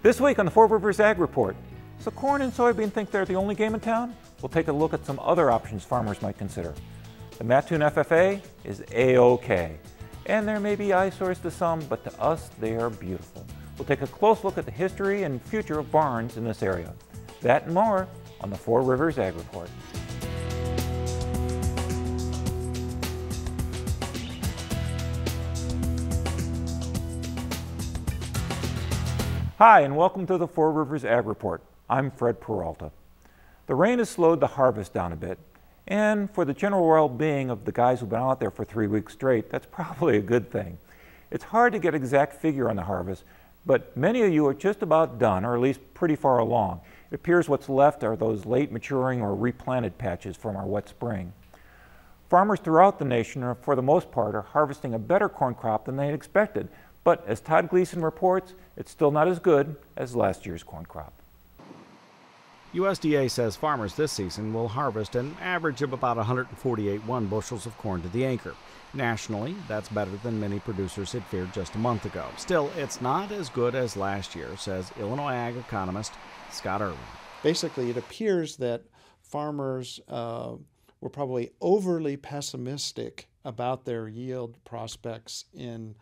This week on the Four Rivers Ag Report, so corn and soybean think they're the only game in town? We'll take a look at some other options farmers might consider. The Mattoon FFA is A-OK, and there may be eyesores to some, but to us they are beautiful. We'll take a close look at the history and future of barns in this area. That and more on the Four Rivers Ag Report. Hi, and welcome to the Four Rivers Ag Report. I'm Fred Peralta. The rain has slowed the harvest down a bit, and for the general well-being of the guys who've been out there for 3 weeks straight, that's probably a good thing. It's hard to get an exact figure on the harvest, but many of you are just about done, or at least pretty far along. It appears what's left are those late maturing or replanted patches from our wet spring. Farmers throughout the nation, are, for the most part, are harvesting a better corn crop than they had expected. But as Todd Gleason reports, it's still not as good as last year's corn crop. USDA says farmers this season will harvest an average of about 148.1 bushels of corn to the acre. Nationally, that's better than many producers had feared just a month ago. Still, it's not as good as last year, says Illinois ag economist Scott Irwin. Basically, it appears that farmers were probably overly pessimistic about their yield prospects in,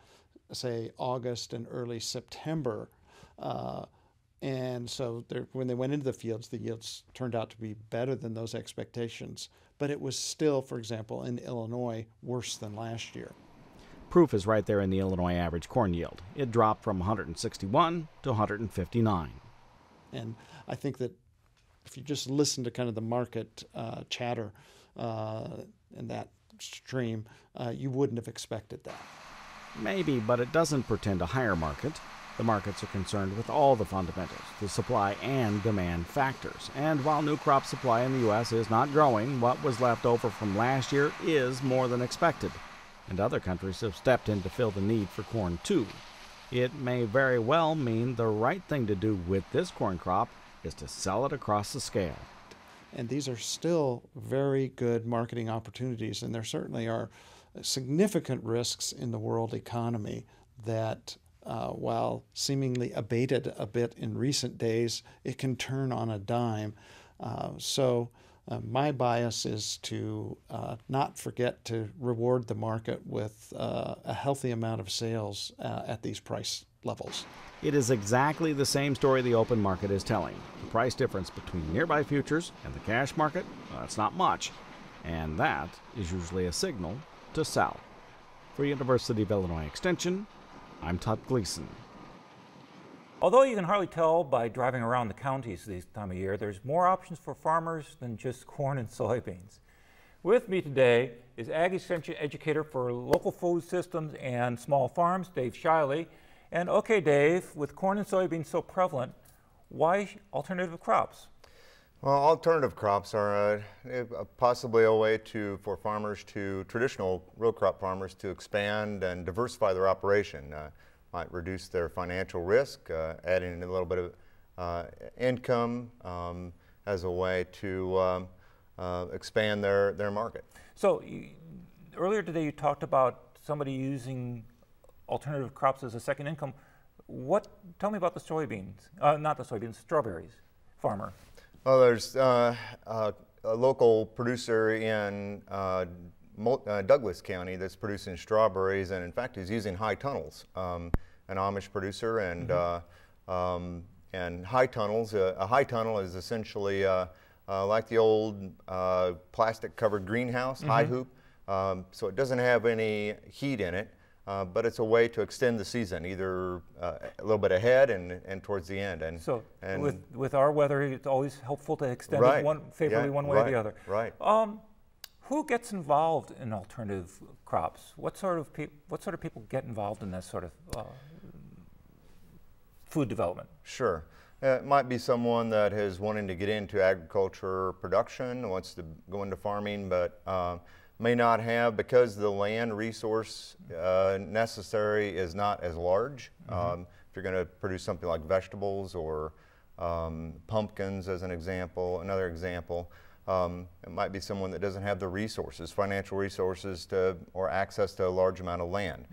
say, August and early September. And so when they went into the fields, the yields turned out to be better than those expectations. But it was still, for example, in Illinois, worse than last year. Proof is right there in the Illinois average corn yield. It dropped from 161 to 159. And I think that if you just listen to kind of the market chatter in that stream, you wouldn't have expected that. Maybe, but it doesn't portend a higher market. The markets are concerned with all the fundamentals, the supply and demand factors. And while new crop supply in the U.S. is not growing, what was left over from last year is more than expected. And other countries have stepped in to fill the need for corn too. It may very well mean the right thing to do with this corn crop is to sell it across the scale. And these are still very good marketing opportunities, and there certainly are significant risks in the world economy that while seemingly abated a bit in recent days, it can turn on a dime. So my bias is to not forget to reward the market with a healthy amount of sales at these price levels. It is exactly the same story the open market is telling. The price difference between nearby futures and the cash market, well, that's not much. And that is usually a signal to sell. For University of Illinois Extension, I'm Todd Gleason. Although you can hardly tell by driving around the counties this time of year, there's more options for farmers than just corn and soybeans. With me today is Ag Extension Educator for Local Food Systems and Small Farms, Dave Shiley. And okay, Dave, with corn and soybeans so prevalent, why alternative crops? Well, alternative crops are possibly a way for farmers traditional row crop farmers to expand and diversify their operation. Might reduce their financial risk, adding a little bit of income as a way to expand their market. So earlier today you talked about somebody using alternative crops as a second income. Tell me about the soybeans, not the soybeans, strawberries farmer. Well, there's a local producer in Douglas County that's producing strawberries, and in fact he's using high tunnels. An Amish producer, and high tunnels. A high tunnel is essentially like the old plastic-covered greenhouse, high hoop. So it doesn't have any heat in it. But it's a way to extend the season, either a little bit ahead and towards the end. With our weather, it's always helpful to extend it favorably one way or the other. Right. Who gets involved in alternative crops? What sort of people get involved in that sort of food development? Sure. It might be someone that is wanting to get into agriculture production, wants to go into farming, but may not have, because the land resource necessary is not as large. If you're going to produce something like vegetables or pumpkins as an example, another example, it might be someone that doesn't have the resources, financial resources or access to a large amount of land.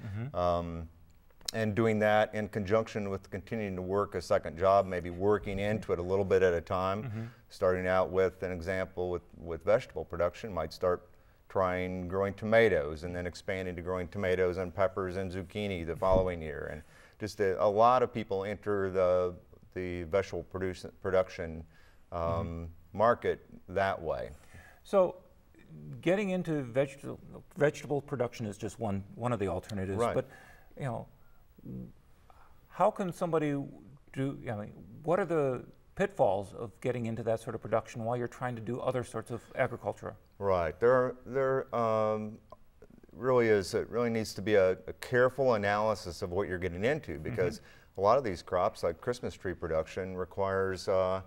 and doing that in conjunction with continuing to work a second job, maybe working into it a little bit at a time. Starting out with an example with vegetable production, might start trying growing tomatoes and then expanding to growing tomatoes and peppers and zucchini the following year. And just a lot of people enter the vegetable production market that way. So getting into vegetable production is just one of the alternatives. Right. But you know, how can somebody do? I mean, what are the pitfalls of getting into that sort of production while you're trying to do other sorts of agriculture? Right. There really is. It really needs to be a careful analysis of what you're getting into, because a lot of these crops, like Christmas tree production, requires a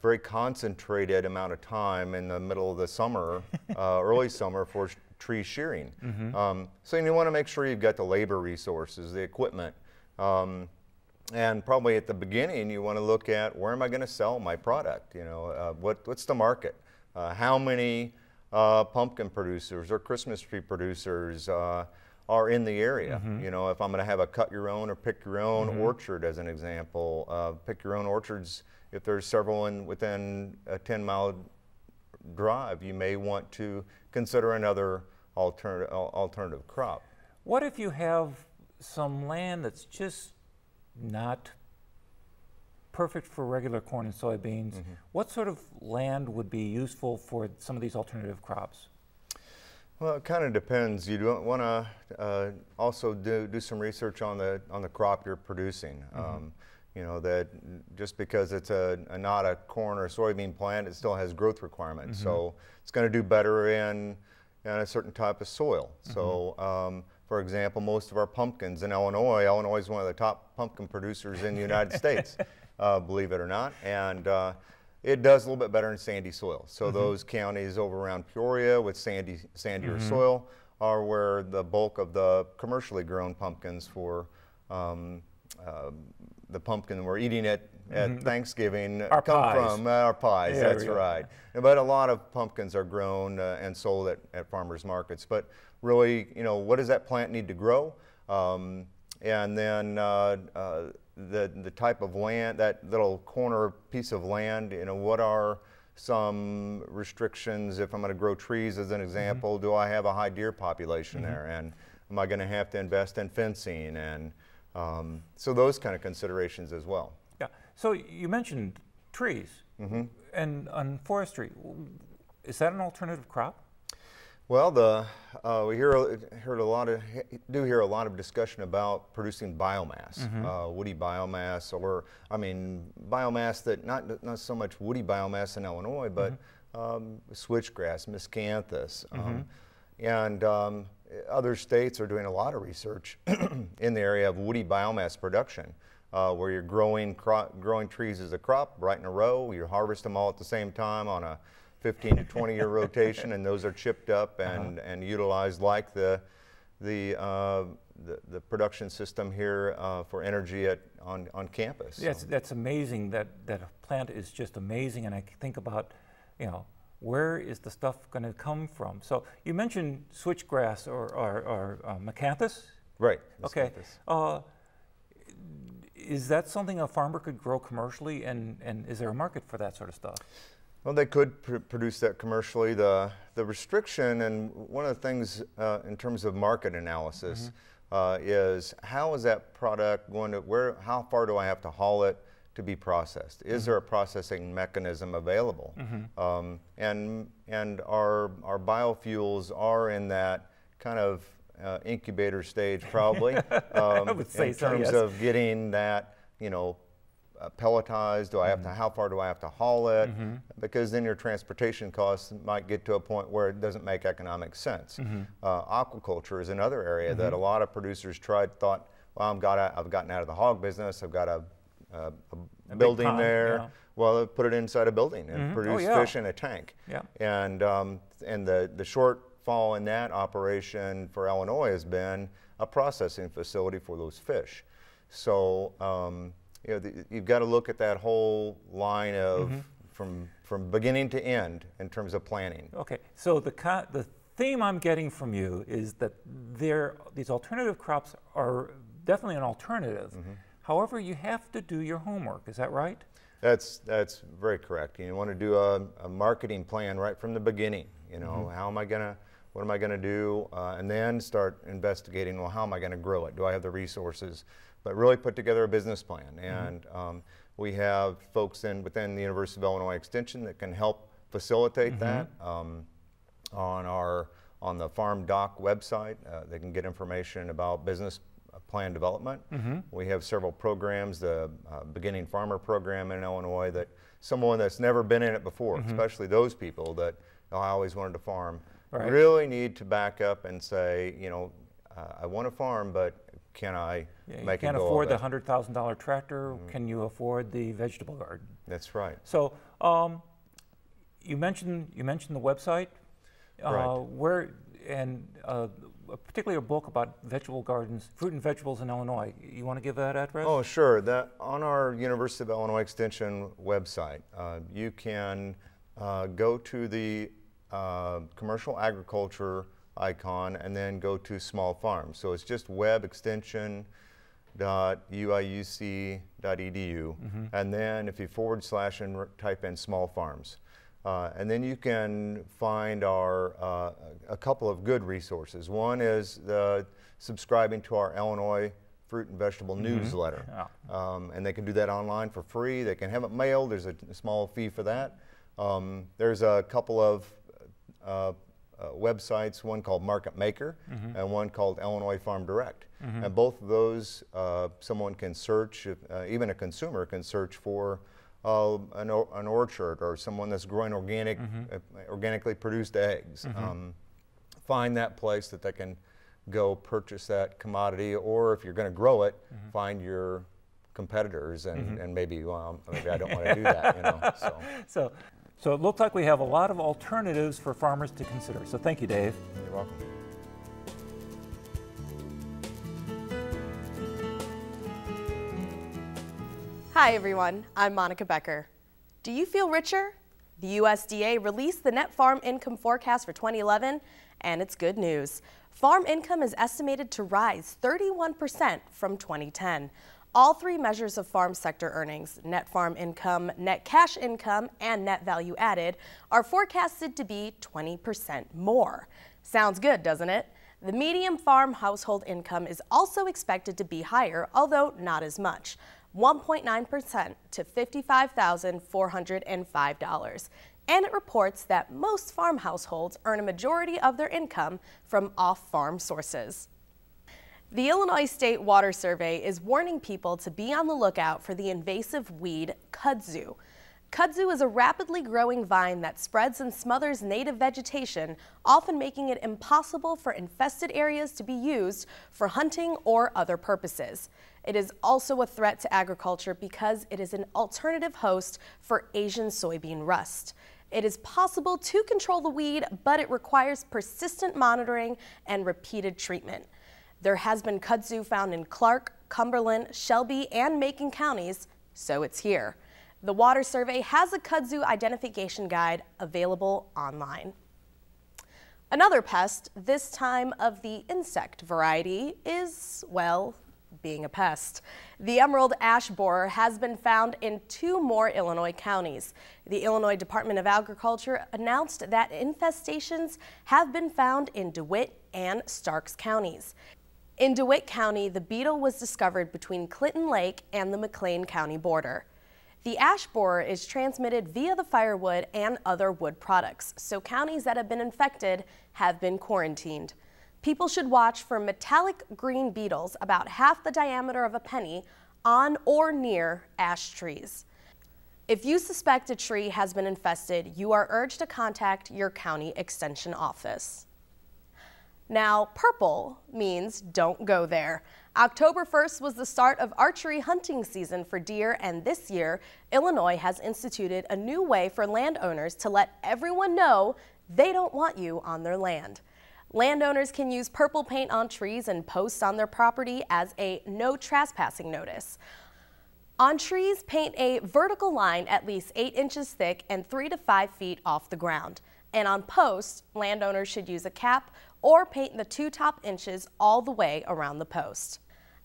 very concentrated amount of time in the middle of the summer, early summer, for tree shearing. So you want to make sure you've got the labor resources, the equipment, and probably at the beginning you want to look at, where am I going to sell my product? You know, what's the market? How many pumpkin producers or Christmas tree producers are in the area? You know, if I'm going to have a cut your own or pick your own orchard, as an example, pick your own orchards. If there's several within a 10-mile drive, you may want to consider another alternative crop. What if you have some land that's just not perfect for regular corn and soybeans? What sort of land would be useful for some of these alternative crops? Well, it kind of depends. You don't want to also do some research on the crop you're producing. You know, that just because it's not a corn or soybean plant, it still has growth requirements. So it's going to do better in a certain type of soil. So, for example, most of our pumpkins in Illinois is one of the top pumpkin producers in the United States, believe it or not. And it does a little bit better in sandy soil. So those counties over around Peoria with sandier soil are where the bulk of the commercially grown pumpkins for the pumpkin we're eating at Thanksgiving come from. Our pies, that's right. But a lot of pumpkins are grown and sold at farmers markets. But really, you know, what does that plant need to grow? And then the type of land, that little corner piece of land, you know, what are some restrictions? If I'm going to grow trees, as an example, do I have a high deer population there? And am I going to have to invest in fencing? And so those kind of considerations as well. Yeah. So you mentioned trees and on forestry. Is that an alternative crop? Well, we hear a lot of discussion about producing biomass, woody biomass, or I mean biomass that not so much woody biomass in Illinois, but switchgrass, miscanthus, and other states are doing a lot of research in the area of woody biomass production, where you're growing trees as a crop right in a row. You harvest them all at the same time on a 15 to 20 year rotation, and those are chipped up and utilized like the production system here for energy on campus. Yes, that's amazing. That a plant is just amazing, and I think about, you know, where is the stuff going to come from? So you mentioned switchgrass or miscanthus? Right. Okay. Is that something a farmer could grow commercially, and is there a market for that sort of stuff? Well, they could produce that commercially. The restriction, and one of the things in terms of market analysis, is how is that product going to, how far do I have to haul it to be processed? Is there a processing mechanism available? And our biofuels are in that kind of incubator stage, probably. I would say in so, terms yes. of getting that, you know, pelletized. Do I have to? How far do I have to haul it? Because then your transportation costs might get to a point where it doesn't make economic sense. Aquaculture is another area that a lot of producers thought, well, I've gotten out of the hog business. I've got a building pond, there. yeah. Well, put it inside a building and produce fish in a tank. Yeah. And the shortfall in that operation for Illinois has been a processing facility for those fish. So you know, you've got to look at that whole line of from beginning to end in terms of planning. Okay, so the theme I'm getting from you is that these alternative crops are definitely an alternative. However, you have to do your homework. Is that right? That's very correct. You want to do a marketing plan right from the beginning. You know, what am I gonna do, and then start investigating. Well, how am I gonna grow it? Do I have the resources? But really put together a business plan, and we have folks within the University of Illinois Extension that can help facilitate that. On the Farm Doc website, they can get information about business plan development. We have several programs, the Beginning Farmer program in Illinois, that someone that's never been in it before, especially those people that I always wanted to farm, really need to back up and say, you know, I want to farm, but can I make it go? You can't afford the $100,000 tractor. Can you afford the vegetable garden? That's right. So you mentioned the website. Particularly a book about vegetable gardens, fruit and vegetables in Illinois. You want to give that address? Oh, sure. On our University of Illinois Extension website, you can go to the commercial agriculture icon and then go to small farms. So it's just webextension.uiuc.edu, and then if you / and type in small farms. And then you can find a couple of good resources. One is subscribing to our Illinois Fruit and Vegetable newsletter. And they can do that online for free. They can have it mailed. There's a small fee for that. There's a couple of websites, one called Market Maker and one called Illinois Farm Direct. And both of those, someone can search, even a consumer can search for an orchard or someone that's growing organically produced eggs. Find that place that they can go purchase that commodity, or if you're going to grow it, find your competitors and maybe, well, maybe I don't want to do that, you know. So it looks like we have a lot of alternatives for farmers to consider. So thank you, Dave. You're welcome. Hi everyone, I'm Monica Becker. Do you feel richer? The USDA released the net farm income forecast for 2011, and it's good news. Farm income is estimated to rise 31% from 2010. All three measures of farm sector earnings, net farm income, net cash income, and net value added, are forecasted to be 20% more. Sounds good, doesn't it? The median farm household income is also expected to be higher, although not as much. 1.9% to $55,405. And it reports that most farm households earn a majority of their income from off-farm sources. The Illinois State Water Survey is warning people to be on the lookout for the invasive weed kudzu. Kudzu is a rapidly growing vine that spreads and smothers native vegetation, often making it impossible for infested areas to be used for hunting or other purposes. It is also a threat to agriculture because it is an alternative host for Asian soybean rust. It is possible to control the weed, but it requires persistent monitoring and repeated treatment. There has been kudzu found in Clark, Cumberland, Shelby, and Macon counties, so it's here. The Water Survey has a kudzu identification guide available online. Another pest, this time of the insect variety, is, well, being a pest. The emerald ash borer has been found in 2 more Illinois counties. The Illinois Department of Agriculture announced that infestations have been found in DeWitt and Starks counties. In DeWitt County, the beetle was discovered between Clinton Lake and the McLean County border. The ash borer is transmitted via the firewood and other wood products, so counties that have been infected have been quarantined. People should watch for metallic green beetles about half the diameter of a penny on or near ash trees. If you suspect a tree has been infested, you are urged to contact your county extension office. Now, purple means don't go there. October 1st was the start of archery hunting season for deer, and this year, Illinois has instituted a new way for landowners to let everyone know they don't want you on their land. Landowners can use purple paint on trees and posts on their property as a no trespassing notice. On trees, paint a vertical line at least 8 inches thick and 3 to 5 feet off the ground. And on posts, landowners should use a cap or paint the 2 top inches all the way around the post.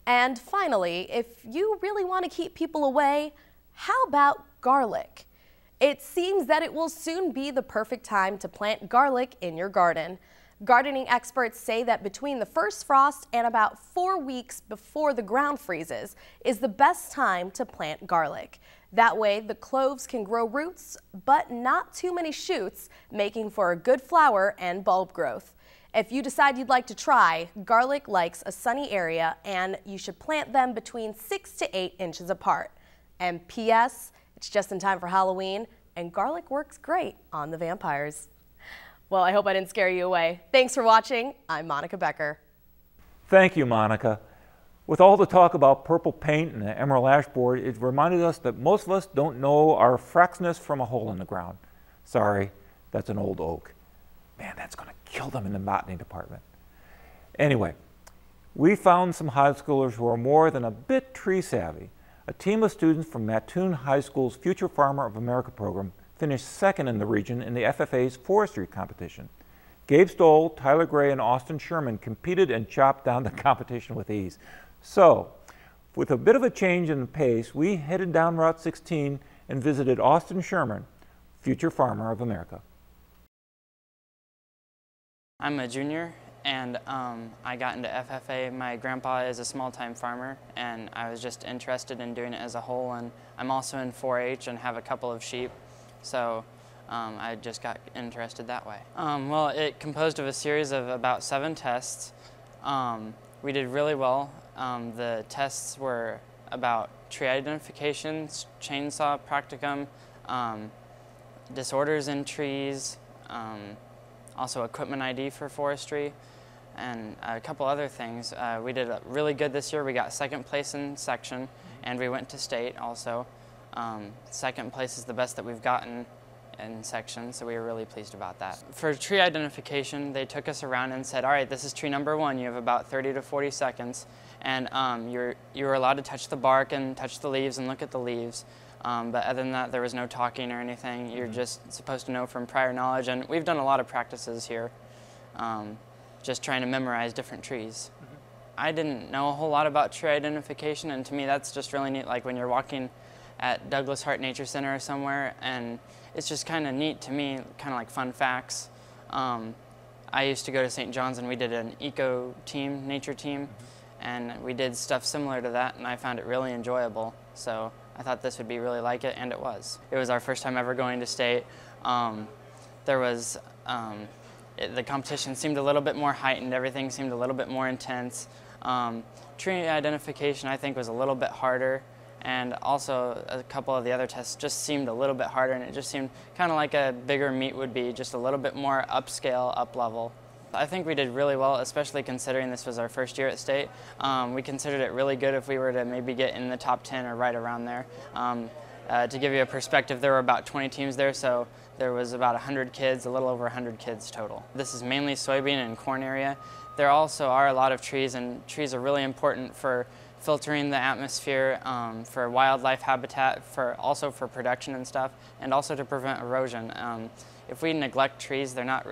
And finally, if you really want to keep people away, how about garlic? It seems that it will soon be the perfect time to plant garlic in your garden. Gardening experts say that between the first frost and about 4 weeks before the ground freezes is the best time to plant garlic. That way, the cloves can grow roots, but not too many shoots, making for a good flower and bulb growth. If you decide you'd like to try, garlic likes a sunny area, and you should plant them between 6 to 8 inches apart. And P.S., it's just in time for Halloween, and garlic works great on the vampires. Well, I hope I didn't scare you away. Thanks for watching. I'm Monica Becker. Thank you, Monica. With all the talk about purple paint and the emerald ash board, it reminded us that most of us don't know our fraxinus from a hole in the ground. Sorry, that's an old oak. Man, that's going to kill them in the botany department. Anyway, we found some high schoolers who are more than a bit tree savvy. A team of students from Mattoon High School's Future Farmer of America program finished second in the region in the FFA's forestry competition. Gabe Stoll, Tyler Gray, and Austin Sherman competed and chopped down the competition with ease. So, with a bit of a change in the pace, we headed down Route 16 and visited Austin Sherman, Future Farmer of America. I'm a junior, and I got into FFA. My grandpa is a small-time farmer, and I was just interested in doing it as a whole. And I'm also in 4-H and have a couple of sheep, so I just got interested that way. Well, it composed of a series of about 7 tests. We did really well. The tests were about tree identification, chainsaw practicum, disorders in trees, also equipment ID for forestry, and a couple other things. We did really good this year. We got 2nd place in section, and we went to state also. 2nd place is the best that we've gotten in section, so we were really pleased about that. For tree identification, they took us around and said, all right, this is tree number 1. You have about 30 to 40 seconds, and you're allowed to touch the bark and touch the leaves and look at the leaves. But other than that, there was no talking or anything. You're just supposed to know from prior knowledge, and we've done a lot of practices here, just trying to memorize different trees. I didn't know a whole lot about tree identification, and to me that's just really neat, like when you're walking at Douglas Hart Nature Center or somewhere, and it's just kind of neat to me, kind of like fun facts. I used to go to St. John's and we did an eco team, nature team, and we did stuff similar to that, and I found it really enjoyable. So I thought this would be really like it, and it was. It was our first time ever going to state. There was, the competition seemed a little bit more heightened, everything seemed a little bit more intense. Tree identification I think was a little bit harder, and also a couple of the other tests just seemed a little bit harder, and it just seemed kind of like a bigger meet would be, just a little bit more upscale, up level. I think we did really well, especially considering this was our first year at state. We considered it really good if we were to maybe get in the top 10 or right around there. To give you a perspective, there were about 20 teams there, so there was about 100 kids, a little over 100 kids total. This is mainly soybean and corn area. There also are a lot of trees, and trees are really important for filtering the atmosphere, for wildlife habitat, also for production and stuff, and also to prevent erosion. If we neglect trees, they're not,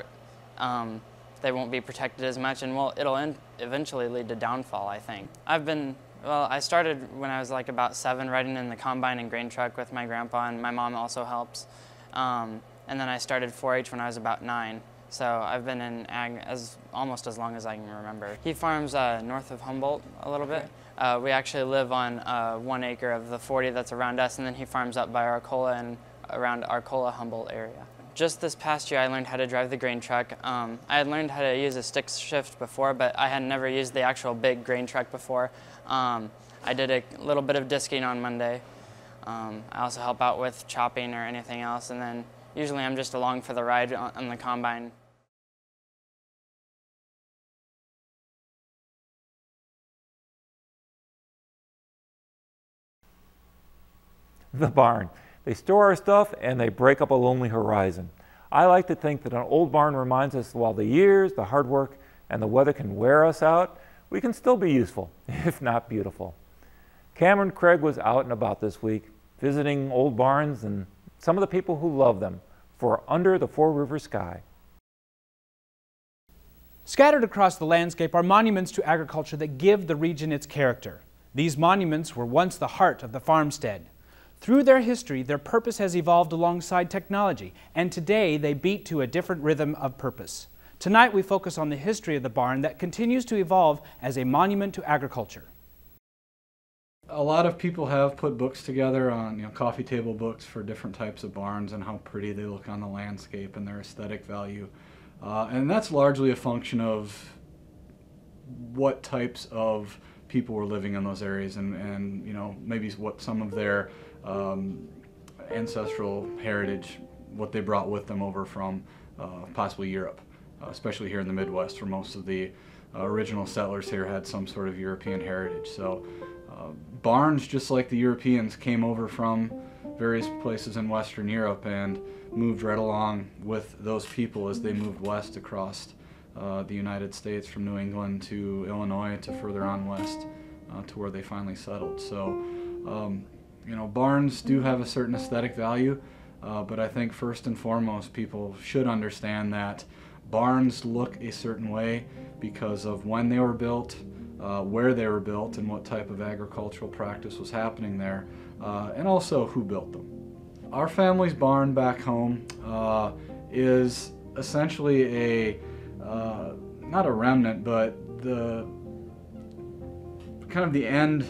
they won't be protected as much, and it'll eventually lead to downfall, I think. I started when I was like about 7, riding in the combine and grain truck with my grandpa, and my mom also helps. And then I started 4-H when I was about 9. So I've been in ag almost as long as I can remember. He farms north of Humboldt a little bit. We actually live on 1 acre of the 40 that's around us, and then he farms up by Arcola and around Arcola, Humboldt area. Just this past year I learned how to drive the grain truck. I had learned how to use a stick shift before, but I had never used the actual big grain truck before. I did a little bit of disking on Monday. I also help out with chopping or anything else, and then usually I'm just along for the ride on the combine. The barn. They store our stuff and they break up a lonely horizon. I like to think that an old barn reminds us that while the years, the hard work, and the weather can wear us out, we can still be useful, if not beautiful. Cameron Craig was out and about this week, visiting old barns and some of the people who love them for Under the Four Rivers Sky. Scattered across the landscape are monuments to agriculture that give the region its character. These monuments were once the heart of the farmstead. Through their history, their purpose has evolved alongside technology, and today they beat to a different rhythm of purpose. Tonight we focus on the history of the barn that continues to evolve as a monument to agriculture. A lot of people have put books together on, coffee table books for different types of barns and how pretty they look on the landscape and their aesthetic value. And that's largely a function of what types of people were living in those areas and maybe what some of their ancestral heritage, what they brought with them over from possibly Europe, especially here in the Midwest, where most of the original settlers here had some sort of European heritage. So barns, just like the Europeans, came over from various places in Western Europe and moved right along with those people as they moved west across the United States, from New England to Illinois to further on west to where they finally settled. So barns do have a certain aesthetic value, but I think first and foremost people should understand that barns look a certain way because of when they were built, where they were built, and what type of agricultural practice was happening there, and also who built them. Our family's barn back home is essentially a, not a remnant, but the kind of the end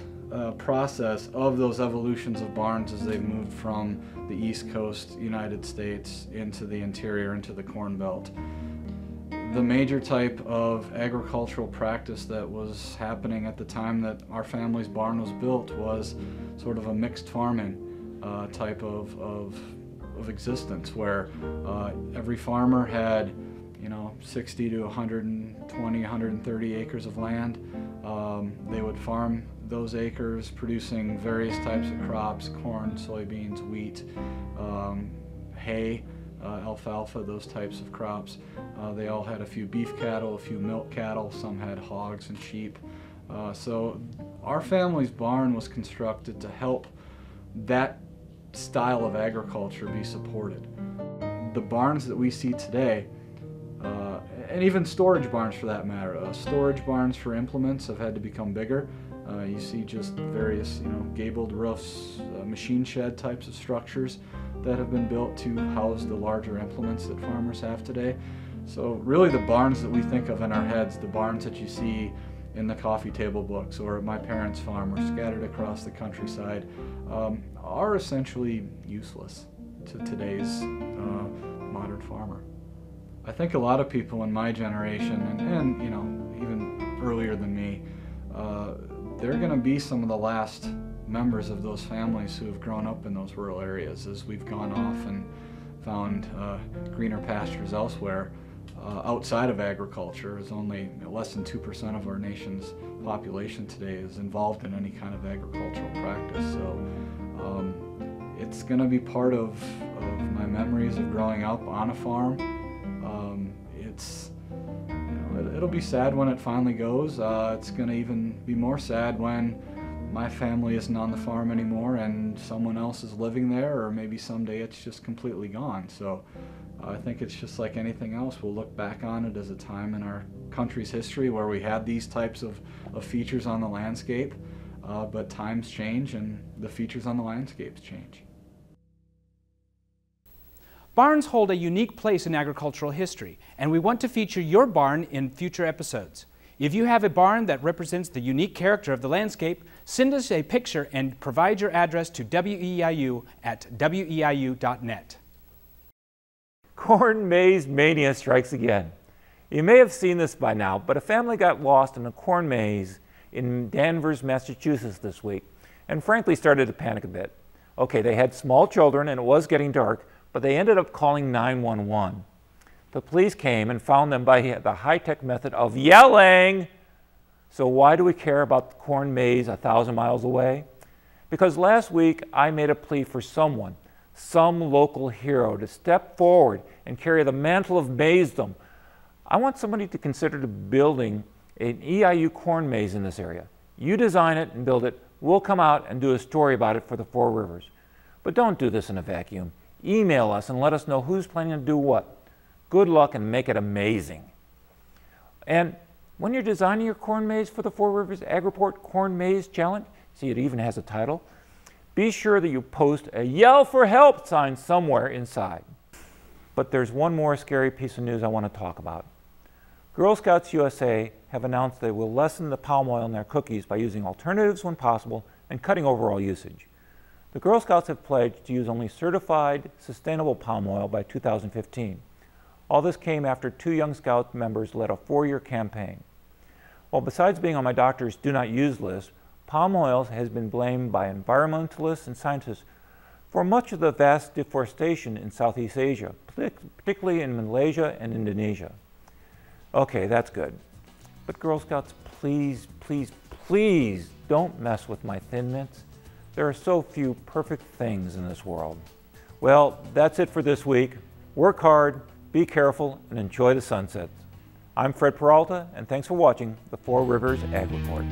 process of those evolutions of barns as they've moved from the East Coast United States into the interior, into the Corn Belt. The major type of agricultural practice that was happening at the time that our family's barn was built was sort of a mixed farming type of existence, where every farmer had 60 to 120, 130 acres of land. They would farm those acres, producing various types of crops: corn, soybeans, wheat, hay, alfalfa, those types of crops. They all had a few beef cattle, a few milk cattle, some had hogs and sheep. So our family's barn was constructed to help that style of agriculture be supported. The barns that we see today, and even storage barns for that matter, storage barns for implements have had to become bigger. You see just various gabled roofs, machine shed types of structures that have been built to house the larger implements that farmers have today. So really the barns that we think of in our heads, the barns that you see in the coffee table books or at my parents' farm or scattered across the countryside, are essentially useless to today's modern farmer. I think a lot of people in my generation and even earlier than me, they're going to be some of the last members of those families who have grown up in those rural areas as we've gone off and found greener pastures elsewhere. Outside of agriculture, is only less than 2% of our nation's population today is involved in any kind of agricultural practice. So it's going to be part of my memories of growing up on a farm. It'll be sad when it finally goes. It's going to even be more sad when my family isn't on the farm anymore and someone else is living there, or maybe someday it's just completely gone. So I think it's just like anything else. We'll look back on it as a time in our country's history where we had these types of features on the landscape, but times change and the features on the landscapes change. Barns hold a unique place in agricultural history, and we want to feature your barn in future episodes. If you have a barn that represents the unique character of the landscape, send us a picture and provide your address to WEIU at weiu.net. Corn maze mania strikes again. You may have seen this by now, but a family got lost in a corn maze in Danvers, Massachusetts this week, and frankly started to panic a bit. Okay, they had small children and it was getting dark, but they ended up calling 911. The police came and found them by the high-tech method of yelling. So why do we care about the corn maze 1,000 miles away? Because last week I made a plea for someone, some local hero, to step forward and carry the mantle of maze-dom. I want somebody to consider building an EIU corn maze in this area. You design it and build it. We'll come out and do a story about it for the Four Rivers. But don't do this in a vacuum. Email us and let us know who's planning to do what. Good luck and make it amazing. And when you're designing your corn maze for the Four Rivers AgriPort Corn Maze Challenge, See, it even has a title. Be sure that you post a "Yell for Help" sign somewhere inside. But there's one more scary piece of news I want to talk about. Girl Scouts USA have announced they will lessen the palm oil in their cookies by using alternatives when possible and cutting overall usage. The Girl Scouts have pledged to use only certified sustainable palm oil by 2015. All this came after 2 young Scout members led a 4-year campaign. Well, besides being on my doctor's do not use list, palm oil has been blamed by environmentalists and scientists for much of the vast deforestation in Southeast Asia, particularly in Malaysia and Indonesia. Okay, that's good. But Girl Scouts, please, please, please don't mess with my Thin Mints. There are so few perfect things in this world. Well, that's it for this week. Work hard, be careful, and enjoy the sunsets. I'm Fred Peralta, and thanks for watching the 4 Rivers Ag Report.